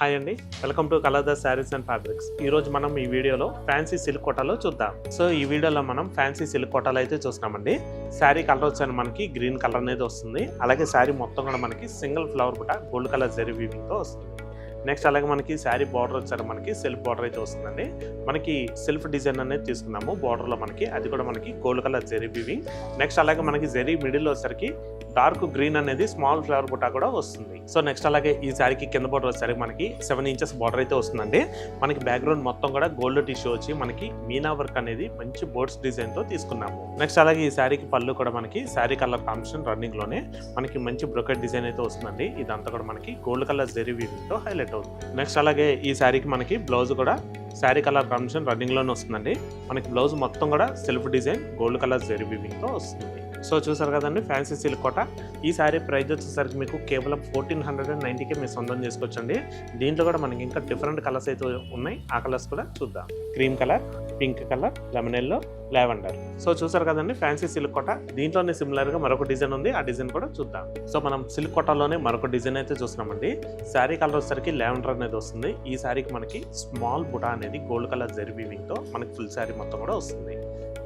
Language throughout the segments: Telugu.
హాయ్ అండి, welcome to colours saris and fabrics. ఈ రోజు మనం ఈ వీడియోలో ఫ్యాన్సీ సిల్క్ కోటాలో చూద్దాం. సో ఈ వీడియోలో మనం ఫ్యాన్సీ సిల్క్ కోటాలో అయితే చూస్తున్నామండి. శారీ కలర్ వచ్చాను మనకి గ్రీన్ కలర్ అనేది వస్తుంది. అలాగే శారీ మొత్తం కూడా మనకి సింగిల్ ఫ్లవర్ బుట్ట గోల్డ్ కలర్ జరీ వీవింగ్ తో వస్తుంది. నెక్స్ట్ అలాగే మనకి శారీ బార్డర్ వచ్చారు మనకి సెల్ఫ్ బార్డర్ అయితే వస్తుందండి. మనకి సెల్ఫ్ డిజైన్ అనేది తీసుకున్నాము బార్డర్ లో మనకి, అది కూడా మనకి gold colour zari weaving. Next అలాగే మనకి జరీ మిడిల్ వచ్చేసరికి డార్క్ గ్రీన్ అనేది స్మాల్ ఫ్లవర్ బుట్ట కూడా వస్తుంది. సో నెక్స్ట్ అలాగే ఈ శారీకి కింద బార్డర్ వచ్చేసరికి మనకి 7 ఇంచెస్ బార్డర్ అయితే వస్తుందండి. మనకి బ్యాక్గ్రౌండ్ మొత్తం కూడా గోల్డ్ టిష్యూ వచ్చి మనకి మీనా వర్క్ అనేది మంచి బోర్డ్స్ డిజైన్ తో తీసుకున్నాము. నెక్స్ట్ అలాగే ఈ శారీకి పళ్ళు కూడా మనకి శారీ కలర్ కాంబినేషన్ రన్నింగ్ లోనే మనకి మంచి బ్రోకెట్ డిజైన్ అయితే వస్తుందండి. ఇదంతా కూడా మనకి గోల్డ్ కలర్ జరీ వీవింగ్ తో హైలైట్ అవుతుంది. నెక్స్ట్ అలాగే ఈ శారీకి మనకి బ్లౌజ్ కూడా శారీ కలర్ కాంబినేషన్ రన్నింగ్ లోనే వస్తుందండి. మనకి బ్లౌజ్ మొత్తం కూడా self design gold colour zari weaving తో వస్తుంది. సో చూసారు కదండి ఫ్యాన్సీ సిల్క్ కోట. ఈ శారీ ప్రైస్ వచ్చేసరికి మీకు కేవలం 1490కే మీరు సొంతం చేసుకోవచ్చండి. దీంట్లో కూడా మనకి ఇంకా డిఫరెంట్ కలర్స్ అయితే ఉన్నాయి. ఆ కలర్స్ కూడా చూద్దాం. Cream colour, pink colour, lemon yellow, lavender. So చూసారు కదండి ఫ్యాన్సీ సిల్క్ కోట. దీంట్లోనే సిమిలర్ గా మరొక డిజైన్ ఉంది, ఆ డిజైన్ కూడా చూద్దాం. సో మనం సిల్క్ కోటాలోనే మరొక డిజైన్ అయితే చూస్తున్నామండి. శారీ కలర్ వచ్చేసరికి లావెండర్ అనేది వస్తుంది. ఈ శారీకి మనకి స్మాల్ బుటా అనేది గోల్డ్ కలర్ జరీ వీవింగ్ తో మనకి ఫుల్ శారీ మొత్తం కూడా వస్తుంది.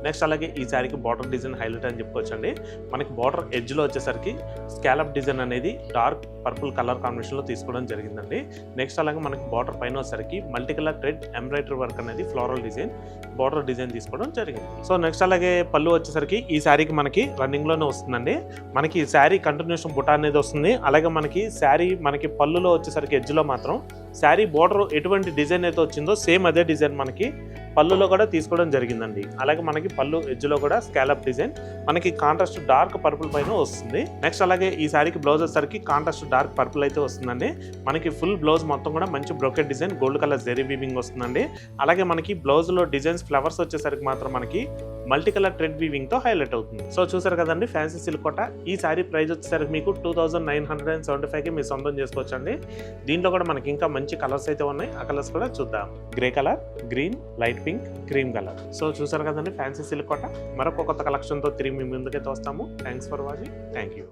నెక్స్ట్ అలాగే ఈ శారీకి బార్డర్ డిజైన్ హైలైట్ అని చెప్పుకోవచ్చండి. మనకి బార్డర్ ఎడ్జ్ లో వచ్చేసరికి స్కాలప్ డిజైన్ అనేది డార్క్ పర్పుల్ కలర్ కాంబినేషన్ లో తీసుకోవడం జరిగిందండి. నెక్స్ట్ అలాగే మనకి బార్డర్ పైన వచ్చేసరికి multi colour thread embroidery work అనేది ఫ్లోరల్ డిజైన్ బార్డర్ డిజైన్ తీసుకోవడం జరిగింది. సో నెక్స్ట్ అలాగే పళ్ళు వచ్చేసరికి ఈ శారీకి మనకి రన్నింగ్ లోనే వస్తుందండి. మనకి శారీ కంటిన్యూషన్ బుటా అనేది వస్తుంది. అలాగే మనకి శారీ మనకి పళ్ళులో వచ్చేసరికి ఎడ్జ్ లో మాత్రం శారీ బార్డర్ ఎటువంటి డిజైన్ అయితే వచ్చిందో సేమ్ అదే డిజైన్ మనకి పళ్ళులో కూడా తీసుకోవడం జరిగిందండి. అలాగే మనకి పళ్ళు ఎడ్జ్ లో కూడా స్కాలప్ డిజైన్ మనకి కాంట్రాస్ట్ డార్క్ పర్పుల్ పైన వస్తుంది. నెక్స్ట్ అలాగే ఈ శారీకి బ్లౌజ్ వచ్చేసరికి కాంట్రాస్ట్ డార్క్ పర్పుల్ అయితే వస్తుందండి. మనకి ఫుల్ బ్లౌజ్ మొత్తం కూడా మంచి brocade design gold colour zari weaving వస్తుందండి. అలాగే మనకి బ్లౌజ్ లో డిజైన్స్ ఫ్లవర్స్ వచ్చేసరికి మాత్రం మనకి మల్టీ కలర్ థ్రెడ్ వీవింగ్ తో హైలైట్ అవుతుంది. సో చూసారు కదండి ఫ్యాన్సీ సిల్క్ కోట. ఈ శారీ ప్రైస్ వచ్చేసరికి మీకు 2975కి మీరు సొంతం చేసుకోవచ్చండి. దీంట్లో కూడా మనకి ఇంకా మంచి కలర్స్ అయితే ఉన్నాయి. ఆ కలర్స్ కూడా చూద్దాం. Grey colour, green, light pink, cream colour. So చూసారు కదండి ఫ్యాన్సీ సిల్క్ కోట. మరొక కొత్త కలెక్షన్ తో తిరిగి మీ ముందుకైతే వస్తాము. Thanks for watching. Thank you.